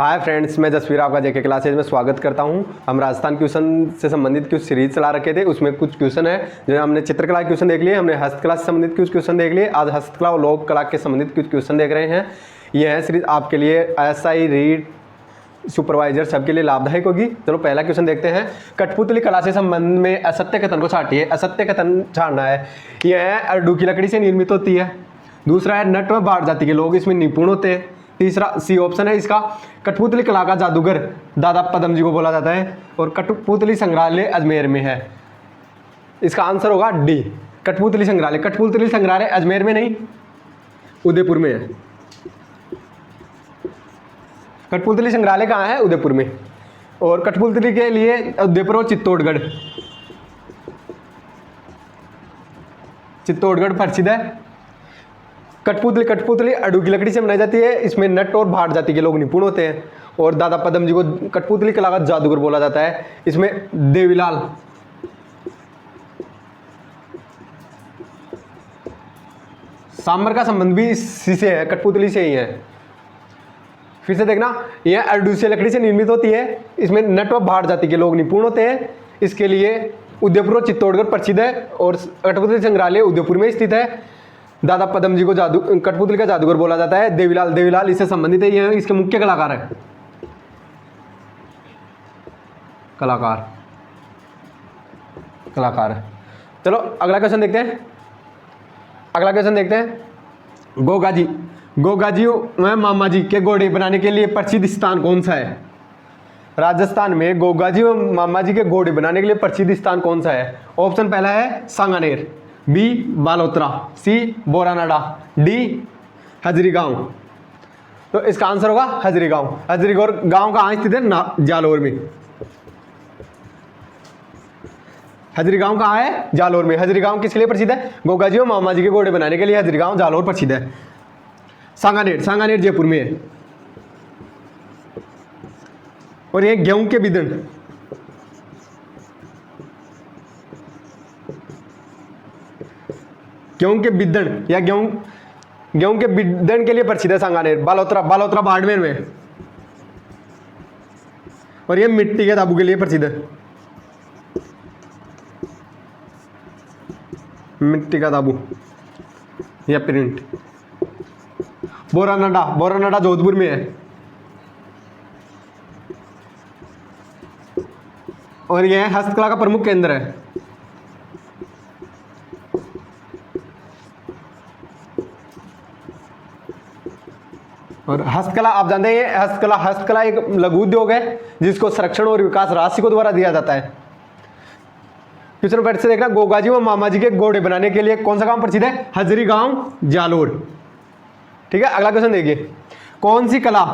Hi friends, मैं जसवीर आपका जेके classes में स्वागत करता हूं। हम राजस्थान क्वेश्चन से संबंधित कुछ सीरीज चला रखे थे, उसमें कुछ क्वेश्चन है जो हमने चित्रकला क्वेश्चन देख लिए, हमने हस्तकला से संबंधित कुछ क्वेश्चन देख लिए। आज हस्तकला और लोक कला के संबंधित कुछ क्वेश्चन देख रहे हैं। यह है सीरीज आपके लिए एसआई रीड सुपरवाइजर सबके लिए लाभदायक होगी। चलो पहला क्वेश्चन देखते हैं। कठपुतली कला से संबंध में असत्य कथन को छाटिए। असत्य कथन छाड़ना है। यह अर्डू की लकड़ी से निर्मित होती है। दूसरा है नट व भाट जाति के लोग इसमें निपुण होते हैं। तीसरा सी ऑप्शन है इसका, कठपुतली कला का जादूगर दादा पदम जी को बोला जाता है और कठपुतली संग्रहालय अजमेर में है। इसका आंसर होगा डी, कठपुतली संग्रहालय। कठपुतली संग्रहालय अजमेर में नहीं, उदयपुर में है। कठपुतली संग्रहालय कहाँ है? उदयपुर में। और कठपुतली के लिए उदयपुर और चित्तौड़गढ़ प्रसिद्ध है। कठपुतली अडू की लकड़ी से बनाई जाती है। इसमें नट और भाट जाति के लोग निपुण होते हैं। और दादा पदम जी को कठपुतली कला का जादूगर बोला जाता है। इसमें देवीलाल सांबर का संबंध भी इसी से है, कठपुतली से ही है। फिर से देखना, यह अरडू से लकड़ी से निर्मित होती है। इसमें नट व भाट जाति के लोग निपुण होते हैं। इसके लिए उदयपुर और चित्तौड़गढ़ प्रसिद्ध है और कठपुतली संग्रहालय उदयपुर में स्थित है। दादा पदम जी को कठपुतली का जादूगर बोला जाता है। देवीलाल इससे संबंधित है। यह इसके मुख्य कलाकार है। कलाकार है। चलो अगला क्वेश्चन देखते हैं। गोगा जी में मामा जी के घोड़े बनाने के लिए प्रसिद्ध स्थान कौन सा है? राजस्थान में गोगा जी व मामा जी के घोड़े बनाने के लिए प्रसिद्ध स्थान कौन सा है? ऑप्शन पहला है सांगानेर, बी बालोतरा, सी बोरानाडा, डी हजरीगांव। तो इसका आंसर होगा हजरीगांव। हजरीगांव कहाँ स्थित है? जालोर में। हजरीगांव कहाँ है? जालोर में। हजरीगांव किसके लिए प्रसिद्ध है? गोगा जी और मामा जी के घोड़े बनाने के लिए हजरीगांव जालोर प्रसिद्ध है। सांगानेर जयपुर में है। और ये गेहूं के बिदन, गेहूं के बिदन के लिए प्रसिद्ध है सांगानेर। बालोतरा बाड़मेर में। और ये मिट्टी के ताबू के लिए प्रसिद्ध है। मिट्टी का ताबू या प्रिंट। बोरानाडा जोधपुर में है। और यह हस्तकला का प्रमुख केंद्र है। और हस्तकला आप जानते हैं, हस्तकला एक लघु उद्योग है जिसको संरक्षण और विकास राशि को द्वारा दिया जाता है। क्वेश्चन फिर से देखना, गोगा जी व मामा जी के घोड़े बनाने के लिए कौन सा गांव प्रसिद्ध है? हजरीगांव जालोर। ठीक है, अगला क्वेश्चन देखिए। कौन सी कला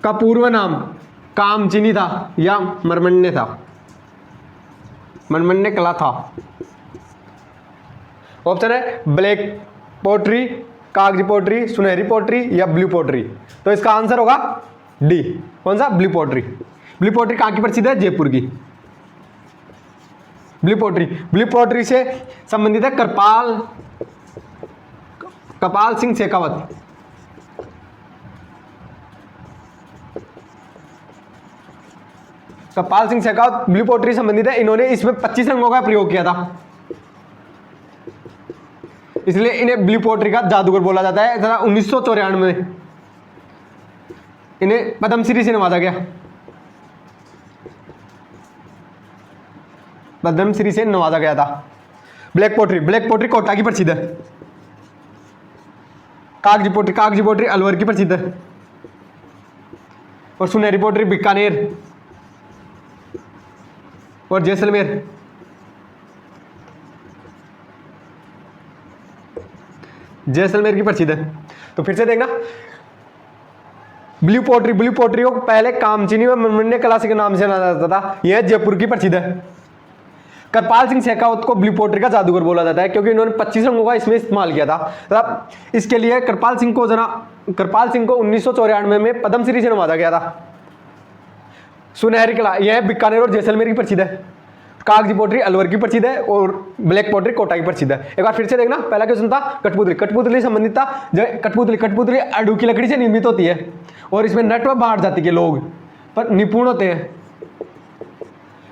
का पूर्व नाम कामचिनी था या मरमन्ने था? मरमन्ने कला था। ऑप्शन है ब्लैक पोट्री, कागजी पोट्री, सुनहरी पोट्री या ब्लू पोट्री। तो इसका आंसर होगा डी। कौन सा? Blue pottery. ब्लू पोट्री कहाँ की प्रसिद्ध है? जयपुर की। ब्लू पोट्री से संबंधित है कपाल सिंह शेखावत। कपाल सिंह शेखावत ब्लू पोट्री संबंधित है। इन्होंने इसमें 25 रंगों का प्रयोग किया था, इसलिए इन्हें ब्लू पोट्री का जादूगर बोला जाता है। 1994 में इन्हें पद्मश्री से नवाजा गया। पद्मश्री से नवाजा गया था। ब्लैक पोट्री कोटा की प्रसिद्ध है। कागजी पोट्री अलवर की प्रसिद्ध है। और सुनहरी पोट्री बीकानेर और जैसलमेर। की प्रसिद्ध है। तो फिर से देखना, ब्लू पोट्री को पहले कामचिनी व मरमन्ने कला के नाम से जाना जाता था। यह जयपुर की प्रसिद्ध है। करपाल सिंह शेखावत को ब्लू पोट्री का जादूगर बोला जाता है क्योंकि इन्होंने 25 रंगों का इसमें इस्तेमाल किया था। इसके लिए करपाल सिंह को 1994 में पद्मश्री से नवाजा गया था। सुनहरी कला यह बीकानेर और जैसलमेर की प्रसिद्ध है। कागजी पोटरी अलवर की प्रसिद्ध है और ब्लैक पोटरी कोटा की प्रसिद्ध है। एक बार फिर से देखना, पहला क्वेश्चन था कठपुतली, कठपुतली संबंधित था। जो कठपुतली अड़ू की लकड़ी से निर्मित होती है और इसमें नट व बाहर जाति के लोग पर निपुण होते हैं।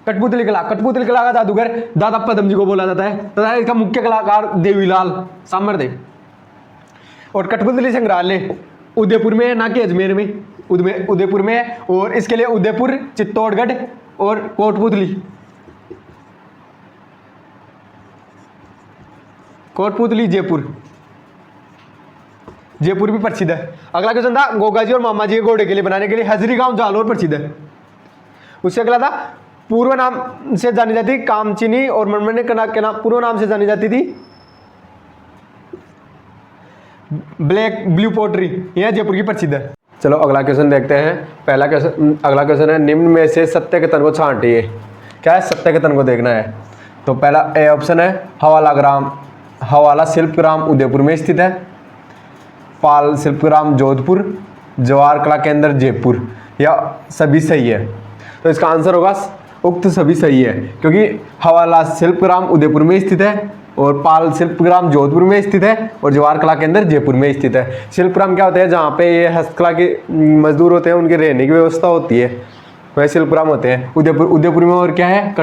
कठपुतली कला का जादूगर दादा पदम जी को बोला जाता है तथा इसका मुख्य कलाकार देवीलाल सामरदेव। और कठपुतली संग्रहालय उदयपुर में है, ना कि अजमेर में, उदयपुर में है। और इसके लिए उदयपुर, चित्तौड़गढ़ और कोटपुतली जयपुर भी प्रसिद्ध है। अगला क्वेश्चन था गोगा जी और मामा जी के घोड़े के लिए बनाने के लिए हजरी गांव जालोर प्रसिद्ध है। उससे अगला था पूर्व नाम से जानी जाती कामचिनी और मनमने के नाम पूर्व नाम से जानी जाती थी ब्लू पोटरी, यह जयपुर की प्रसिद्ध है। चलो अगला क्वेश्चन देखते हैं। अगला क्वेश्चन है निम्न में से सत्य कथन को छांटिए। क्या है? सत्य कथन को देखना है। तो पहला ए ऑप्शन है हवाला शिल्पग्राम उदयपुर में स्थित है, पाल शिल्पग्राम जोधपुर, जवाहर कला केंद्र जयपुर, या सभी सही है। तो इसका आंसर होगा उक्त सभी सही है, क्योंकि हवाला शिल्पग्राम उदयपुर में स्थित है और पाल शिल्पग्राम जोधपुर में स्थित है और जवाहर कला केंद्र जयपुर में स्थित है। शिल्पग्राम क्या होते हैं? जहाँ पे ये हस्तकला के मजदूर होते हैं उनके रहने की व्यवस्था होती है, वह शिल्पग्राम होते हैं। उदयपुर में और क्या है?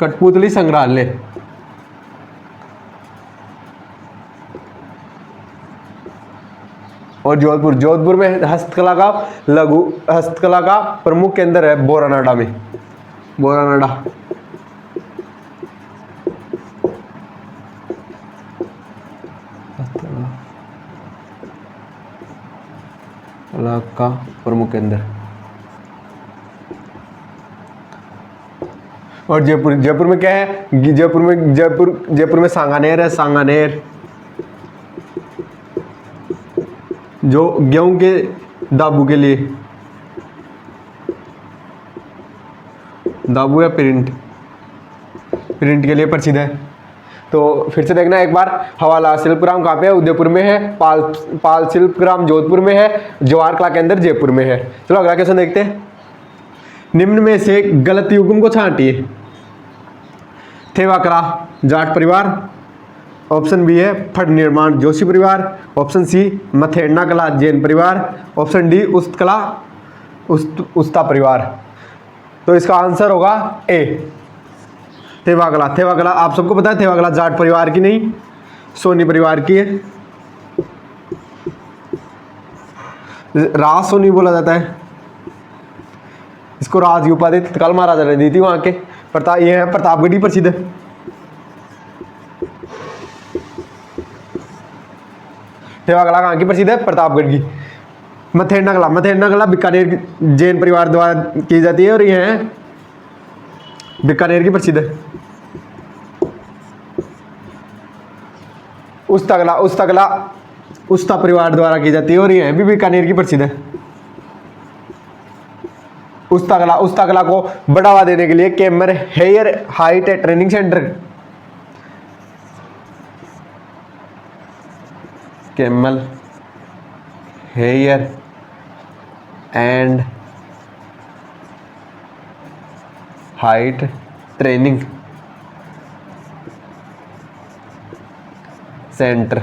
कठपुतली संग्रहालय। और जोधपुर में हस्तकला का प्रमुख केंद्र है बोरानाडा में, बोरानाडा। कला का प्रमुख केंद्र। और जयपुर में क्या है? जयपुर में सांगानेर है, सांगानेर जो गेहूं के दाबू के लिए, दाबू या प्रिंट के लिए प्रसिद्ध है। तो फिर से देखना एक बार, हवाला शिल्पग्राम कहाँ पे है? उदयपुर में है। पाल शिल्पग्राम जोधपुर में है, जवाहर कला केंद्र जयपुर में है। चलो अगला क्वेश्चन देखते हैं। निम्न में से गलत युग्म को छांटिए। थेवाकला जाट परिवार, ऑप्शन बी है फट निर्माण जोशी परिवार, ऑप्शन सी मथेरना कला जैन परिवार, ऑप्शन डी उस्ता परिवार। तो इसका आंसर होगा ए थेवाकला। आप सबको पता है थेवाकला जाट परिवार की नहीं, सोनी परिवार की है। राज सोनी बोला जाता है इसको। राज की उपाधि तत्काल महाराजा ने दी थी वहां के। ये है प्रतापगढ़ी प्रसिद्ध है। थेवाकला कहाँ की प्रसिद्ध है? प्रतापगढ़ की। मथेरना कला बीकानेर की जैन परिवार द्वारा की जाती है और यह है बीकानेर की प्रसिद्ध है। उस्ता परिवार द्वारा की जाती है और यह भी बीकानेर की प्रसिद्ध है। उस्ता कला को बढ़ावा देने के लिए camel hair hide training centre, camel hair and hide training centre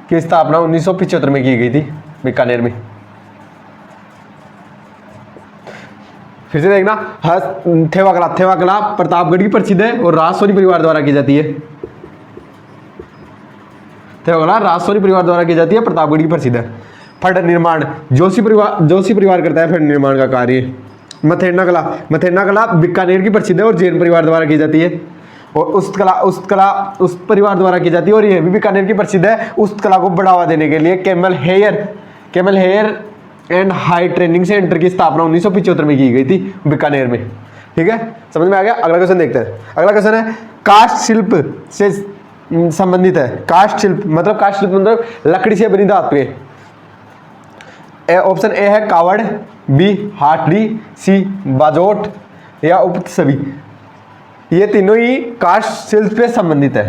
की स्थापना 1975 में की गई थी बीकानेर में। फिर से देखना, थेवाकला प्रतापगढ़ की प्रसिद्ध है और राज सोनी परिवार द्वारा की जाती है। थेवाकला राज सोनी परिवार द्वारा की जाती है, प्रतापगढ़ की प्रसिद्ध है। फट निर्माण जोशी परिवार करता है फट निर्माण का कार्य। मथेरना कला बीकानेर की प्रसिद्ध है और जैन परिवार द्वारा की जाती है। और उस्त परिवार द्वारा की जाती है और यह भी बीकानेर की प्रसिद्ध है। उस्त कला को बढ़ावा देने के लिए camel hair and high training centre की स्थापना 1975 में की गई थी बीकानेर में। ठीक है, समझ में आ गया। अगला क्वेश्चन देखते हैं। अगला क्वेश्चन है काष्ठ शिल्प से संबंधित है। काष्ठ शिल्प मतलब लकड़ी से बनी धातुएं। ऑप्शन ए है कावड़, बी हाथड़ी, सी बाजोट, या उक्त सभी। ये तीनों ही काष्ठ शिल्प से संबंधित है।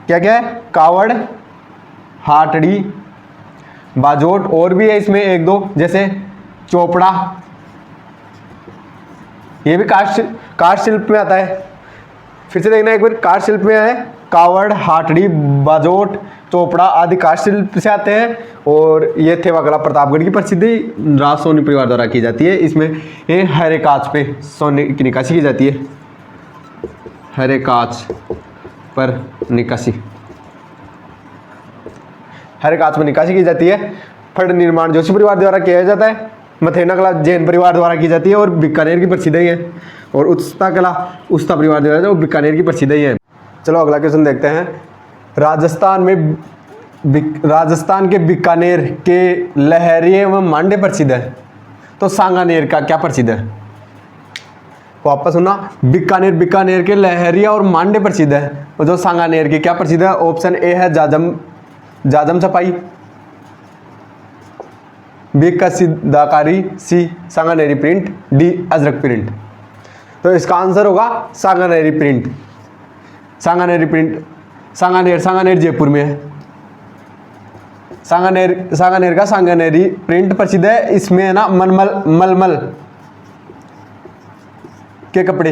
क्या क्या है? कावड़, हाथड़ी बाजोट, और भी है इसमें एक दो, जैसे चोपड़ा, ये भी काष्ठ शिल्प में आता है। फिर से देखना एक बार, काष्ठ शिल्प में है कावड़, हाटड़ी, बाजोट, चोपड़ा आदि काष्ठ शिल्प से आते हैं। और ये थेवा कला प्रतापगढ़ की प्रसिद्धि राज सोनी परिवार द्वारा की जाती है। इसमें ये हरे कांच पे सोने की निकासी की जाती है, हरे कांच पर निकासी, हरे कांच में निकासी की जाती है। फड़ निर्माण जोशी परिवार द्वारा किया जाता है। मथेना कला जैन परिवार द्वारा की जाती है और बीकानेर की प्रसिद्ध ही है। और उस्ता कला उस्ता परिवार द्वारा वो बीकानेर की प्रसिद्ध ही है। चलो अगला क्वेश्चन देखते हैं। राजस्थान के बीकानेर के लहरिये एवं मांडे प्रसिद्ध है, तो सांगानेर का क्या प्रसिद्ध है? वापस सुनना, बीकानेर के लहरिया और मांडे प्रसिद्ध है, और जो सांगानेर के क्या प्रसिद्ध है? ऑप्शन ए है जाजम छपाई, बी कसीदाकारी, C Sanganeri print, D Ajrak print. तो इसका आंसर होगा सांगानेरी प्रिंट। सांगानेर जयपुर में है। सांगानेर का सांगानेरी प्रिंट प्रसिद्ध है। इसमें है ना मलमल के कपड़े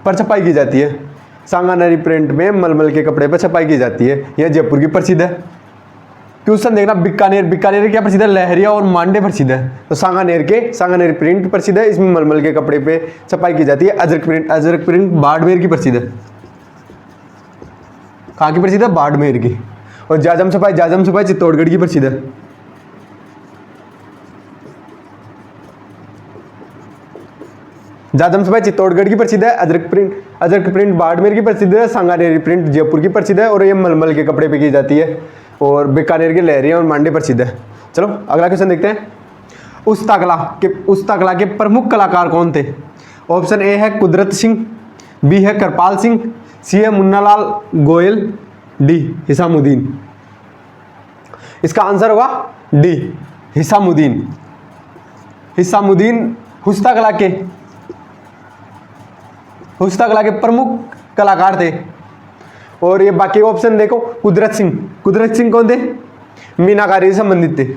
पर छपाई की जाती है। सांगानेरी प्रिंट में मलमल के कपड़े पर छपाई की जाती है। यह जयपुर की प्रसिद्ध है। क्वेश्चन देखना, बीकानेर क्या प्रसिद्ध है? लहरिया और मांडे प्रसिद्ध है। तो सांगानेरी प्रिंट प्रसिद्ध है, इसमें मलमल के कपड़े पे छपाई की जाती है। अजरक प्रिंट बाड़मेर की प्रसिद्ध है। कहाँ की प्रसिद्ध है? बाड़मेर की। और जाजम छपाई चित्तौड़गढ़ की प्रसिद्ध है। जाजम छपाई चित्तौड़गढ़ की प्रसिद्ध है। अजरक प्रिंट बाड़मेर की प्रसिद्ध है। सांगानेरी प्रिंट जयपुर की प्रसिद्ध है और ये मलमल के कपड़े पे की जाती है। और बीकानेर के लहरिया और मांडे प्रसिद्ध है। चलो अगला क्वेश्चन देखते हैं। उस्ता कला के प्रमुख कलाकार कौन थे? ऑप्शन ए है कुदरत सिंह, बी है करपाल सिंह, सी है मुन्नालाल गोयल, डी हिसामुद्दीन। इसका आंसर होगा डी हिसामुद्दीन। उस्ता कला के प्रमुख कलाकार थे। और ये बाकी ऑप्शन देखो, कुदरत सिंह कौन थे? मीनाकारी से संबंधित थे।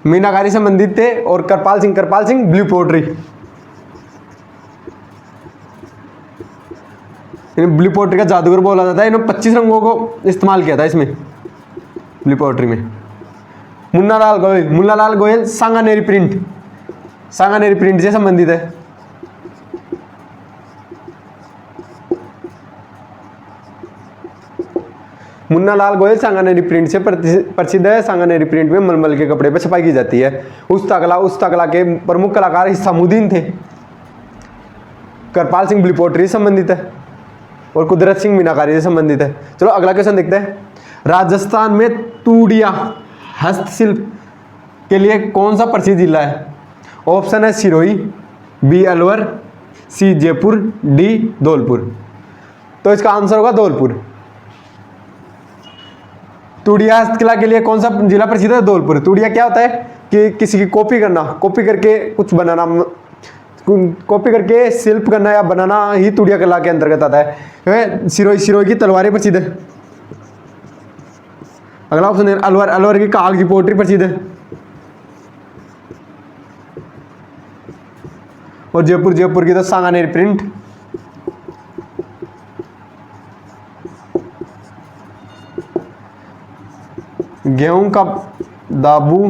मीनाकारी से संबंधित थे। और Karpal Singh blue pottery. Blue pottery का जादूगर बोला जाता है। इन्होंने 25 रंगों को इस्तेमाल किया था इसमें, ब्लू पोट्री में। मुन्नालाल गोयल सांगानेरी प्रिंट से संबंधित है। मुन्नालाल गोयल सांगानेरी प्रिंट से प्रसिद्ध है। सांगानेरी प्रिंट में मलमल के कपड़े पर छपाई की जाती है। उस्ता कला के प्रमुख कलाकार हिसामुद्दीन थे। करपाल सिंह ब्लू पोट्री से संबंधित है और कुदरत सिंह मीनाकारी से संबंधित है। चलो अगला क्वेश्चन देखते हैं। राजस्थान में तूड़िया हस्तशिल्प के लिए कौन सा प्रसिद्ध जिला है? ऑप्शन है सिरोही, बी अलवर, सी जयपुर, डी धौलपुर। तो इसका आंसर होगा धौलपुर। तूड़िया हस्तकला के लिए कौन सा जिला प्रसिद्ध है? धौलपुर। तूड़िया क्या होता है कि किसी की कॉपी करके कुछ बनाना, कॉपी करके शिल्प करना या बनाना ही तूड़िया कला के अंतर्गत आता है। सिरोही की तलवारें प्रसिद्ध है। अगला ऑप्शन है अलवर की कागजी पोट्री प्रसिद्ध है। और जयपुर की तो सांगानेरी प्रिंट। गेहूं का दाबू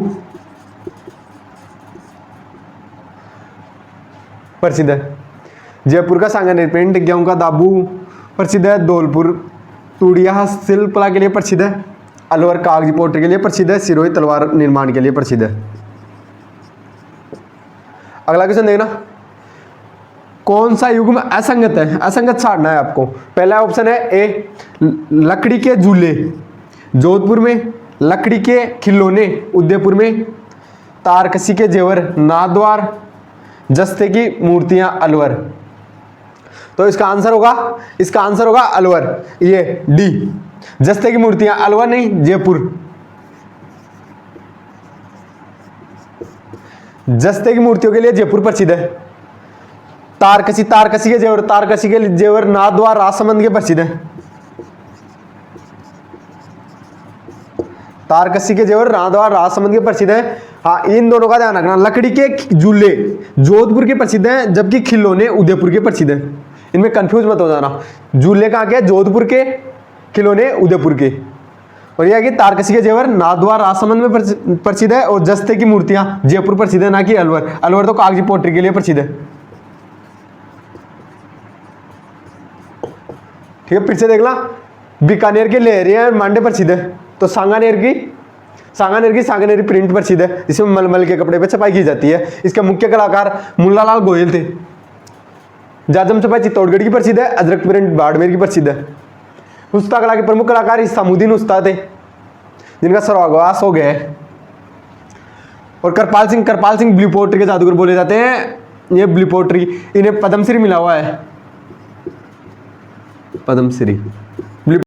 प्रसिद्ध है। जयपुर का सांगानेरी प्रिंट, गेहूं का दाबू प्रसिद्ध है। धौलपुर तूड़िया शिल्पकला के लिए प्रसिद्ध है। अलवर कागजी पोट्री के लिए प्रसिद्ध है। सिरोही तलवार निर्माण के लिए प्रसिद्ध है। अगला क्वेश्चन देखना, कौन सा युग्म असंगत है? असंगत छाड़ना है आपको। पहला ऑप्शन है ए लकड़ी के झूले जोधपुर में, लकड़ी के खिलौने उदयपुर में, तारकसी के जेवर नाथद्वार, जस्ते की मूर्तियां अलवर। तो इसका आंसर होगा अलवर, ये डी। जस्ते की मूर्तियां अलवर नहीं, जयपुर। जस्ते की मूर्तियों के लिए जयपुर प्रसिद्ध है। तारकसी, तारकसी के जेवर, तारकसी के जेवर नाथद्वार राजसमंद के प्रसिद्ध है। तारकसी के जेवर नाथद्वार राजसमंद के प्रसिद्ध है। हाँ, इन दोनों का ध्यान रखना। लकड़ी के झूले जोधपुर के प्रसिद्ध हैं, जबकि खिलौने उदयपुर के प्रसिद्ध हैं। इनमें कंफ्यूज मत हो जाना। झूले कहाँ के? जोधपुर के, खिलौने उदयपुर के। और यह कि तारकसी के जेवर नाथद्वार राजसमंद में प्रसिद्ध है, और जस्ते की मूर्तियां जयपुर प्रसिद्ध है, ना कि अलवर। अलवर तो कागजी पोट्री के लिए प्रसिद्ध है। ठीक है, फिर से देखना। बीकानेर के लहरिया मांडे प्रसिद्ध है, तो सांगानेर की सांगानेरी प्रिंट प्रसिद्ध है, जिसमें मलमल के कपड़े पे छपाई की जाती है। इसके मुख्य कलाकार मुल्लालाल गोयल थे। जाजम छपाई चित्तौड़गढ़ की प्रसिद्ध है, अजरक प्रिंट बाड़मेर की प्रसिद्ध है। उस्ता कला के प्रमुख कलाकार इसामुद्दीन उस्ताद थे, जिनका स्वर्गवास हो गया है। और करपाल सिंह ब्लू पोट्री के जादूगर बोले जाते हैं। ये ब्लू पोट्री, इन्हें पद्मश्री मिला हुआ है, पद्मश्री।